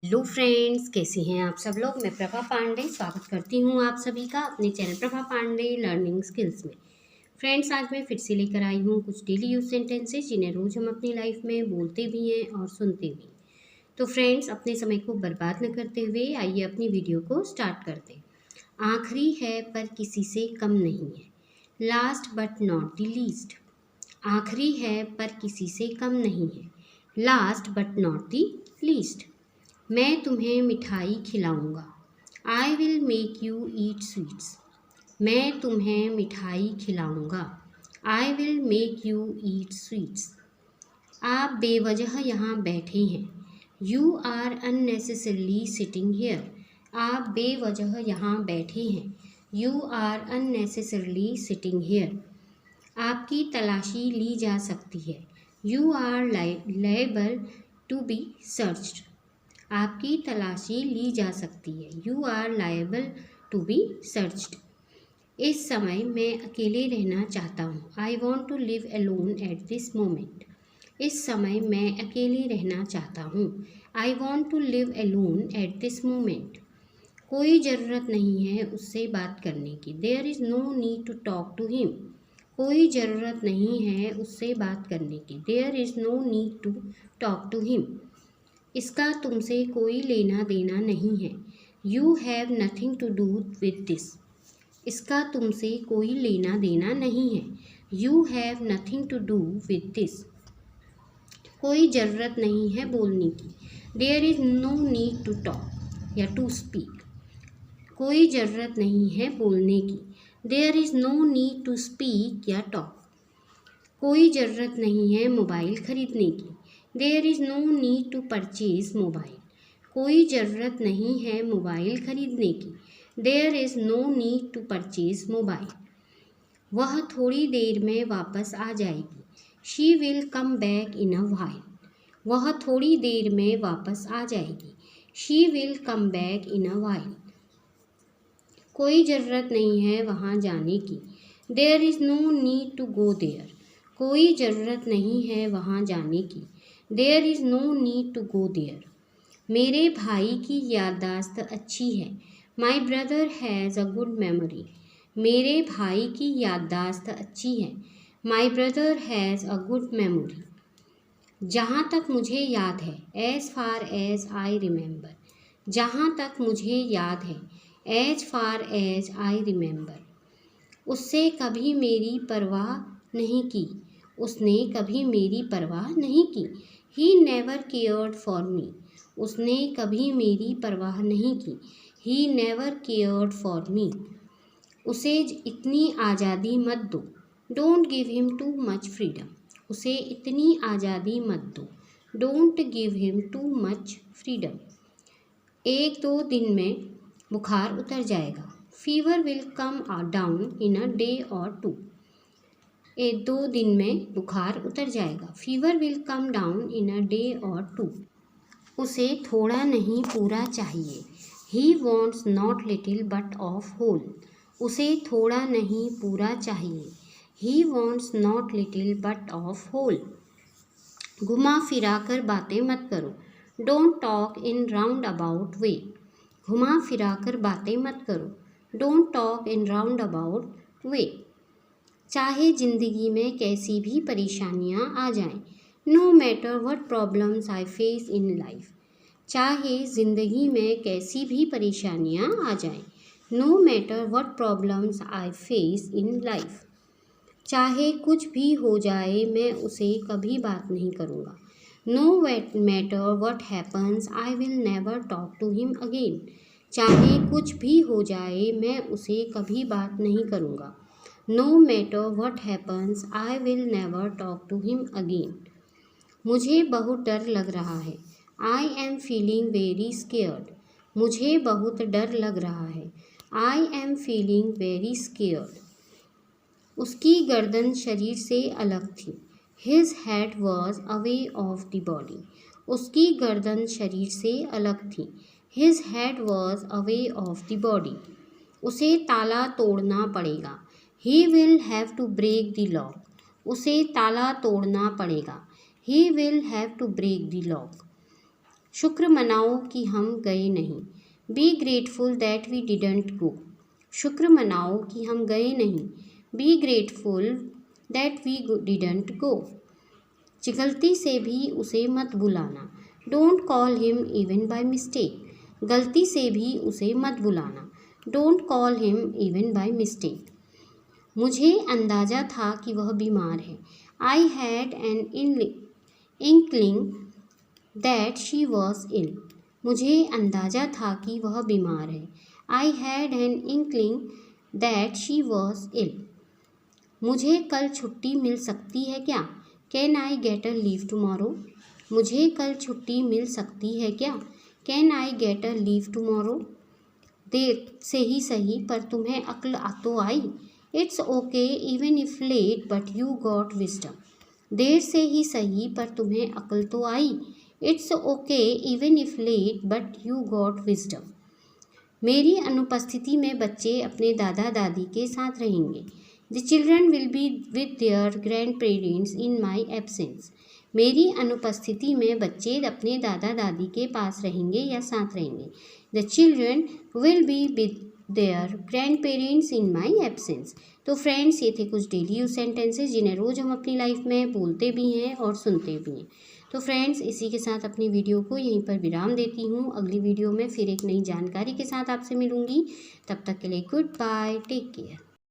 Hello friends, कैसे हैं आप सब लोग। मैं प्रभा पांडे स्वागत करती हूँ आप सभी का अपने channel Prabha Pandey learning skills में। फ्रेंड्स, आज मैं फिर से लेकर आई हूँ कुछ डेली यूज सेंटेंसेस जिन्हें रोज हम अपनी लाइफ में बोलते भी हैं और सुनते भी। तो फ्रेंड्स, अपने समय को बर्बाद न करते हुए आइए अपनी वीडियो को स्टार्ट करते हैं। आखिरी है पर किसी से कम नहीं है। Last but not the least. आखिरी है पर किसी से कम नहीं है। Last but not the least. मैं तुम्हें मिठाई खिलाऊंगा। I will make you eat sweets. मैं तुम्हें मिठाई खिलाऊंगा। I will make you eat sweets. आप बेवजह यहाँ बैठे हैं। You are unnecessarily sitting here. आप बेवजह यहाँ बैठे हैं। You are unnecessarily sitting here. आपकी तलाशी ली जा सकती है। You are liable to be searched. आपकी तलाशी ली जा सकती है। You are liable to be searched. इस समय मैं अकेले रहना चाहता हूँ। I want to live alone at this moment. इस समय मैं अकेले रहना चाहता हूँ। I want to live alone at this moment. कोई ज़रूरत नहीं है उससे बात करने की। There is no need to talk to him. कोई ज़रूरत नहीं है उससे बात करने की। There is no need to talk to him. इसका तुमसे कोई लेना देना नहीं है। You have nothing to do with this. इसका तुमसे कोई लेना देना नहीं है। You have nothing to do with this. कोई ज़रूरत नहीं है बोलने की। There is no need to talk या टू स्पीक। कोई ज़रूरत नहीं है बोलने की। There is no need to speak या टॉक। कोई ज़रूरत नहीं है मोबाइल खरीदने की। There is no need to purchase mobile. कोई ज़रूरत नहीं है मोबाइल खरीदने की। There is no need to purchase mobile. वह थोड़ी देर में वापस आ जाएगी। She will come back in a while. वह थोड़ी देर में वापस आ जाएगी। She will come back in a while. कोई ज़रूरत नहीं है वहाँ जाने की। There is no need to go there. कोई ज़रूरत नहीं है वहाँ जाने की। There is no need to go there. मेरे भाई की याददाश्त अच्छी है। My brother has a good memory. मेरे भाई की याददाश्त अच्छी है। My brother has a good memory. जहाँ तक मुझे याद है। As far as I remember. जहाँ तक मुझे याद है। As far as I remember. उससे कभी मेरी परवाह नहीं की। उसने कभी मेरी परवाह नहीं की। He never cared for me. उसने कभी मेरी परवाह नहीं की। He never cared for me. उसे इतनी आज़ादी मत दो। Don't give him too much freedom. उसे इतनी आज़ादी मत दो। Don't give him too much freedom. एक दो दिन में बुखार उतर जाएगा। Fever will come down in a day और टू। एक दो दिन में बुखार उतर जाएगा। Fever will come down in a day और टू। उसे थोड़ा नहीं पूरा चाहिए। He wants not little but of whole. उसे थोड़ा नहीं पूरा चाहिए। He wants not little but of whole. घुमा फिरा कर बातें मत करो। Don't talk in round about way. घुमा फिरा कर बातें मत करो। Don't talk in round about way. चाहे ज़िंदगी में कैसी भी परेशानियां आ जाएं। No matter what problems I face in life. चाहे ज़िंदगी में कैसी भी परेशानियां आ जाएं। No matter what problems I face in life. चाहे कुछ भी हो जाए मैं उसे कभी बात नहीं करूँगा। No matter what happens I will never talk to him again. चाहे कुछ भी हो जाए मैं उसे कभी बात नहीं करूँगा। No matter what happens I will never talk to him again. मुझे बहुत डर लग रहा है। I am feeling very scared. मुझे बहुत डर लग रहा है। I am feeling very scared. उसकी गर्दन शरीर से अलग थी। His head was away of the body. उसकी गर्दन शरीर से अलग थी। His head was away of the body. उसे ताला तोड़ना पड़ेगा। He will have to break the lock. उसे ताला तोड़ना पड़ेगा। He will have to break the lock. शुक्र मनाओ कि हम गए नहीं। Be grateful that we didn't go. शुक्र मनाओ कि हम गए नहीं। Be grateful that we didn't go. गलती से भी उसे मत बुलाना। Don't call him even by mistake. गलती से भी उसे मत बुलाना। Don't call him even by mistake. मुझे अंदाज़ा था कि वह बीमार है। I had an inkling that she was ill. मुझे अंदाज़ा था कि वह बीमार है। I had an inkling that she was ill. मुझे कल छुट्टी मिल सकती है क्या? Can I get a leave tomorrow. मुझे कल छुट्टी मिल सकती है क्या? Can I get a leave tomorrow. देर से ही सही पर तुम्हें अक्ल तो आई। It's okay even if late but you got wisdom. देर से ही सही पर तुम्हें अक्ल तो आई। It's okay even if late but you got wisdom. मेरी अनुपस्थिति में बच्चे अपने दादा दादी के साथ रहेंगे। The children will be with their grand parents in my absence. मेरी अनुपस्थिति में बच्चे अपने दादा दादी के पास रहेंगे या साथ रहेंगे। The children will be with their grand parents in my absence. तो फ्रेंड्स, ये थे कुछ डेली यूज सेंटेंसेस जिन्हें रोज़ हम अपनी लाइफ में बोलते भी हैं और सुनते भी हैं। तो फ्रेंड्स, इसी के साथ अपनी वीडियो को यहीं पर विराम देती हूँ। अगली वीडियो में फिर एक नई जानकारी के साथ आपसे मिलूँगी। तब तक के लिए गुड बाय, टेक केयर।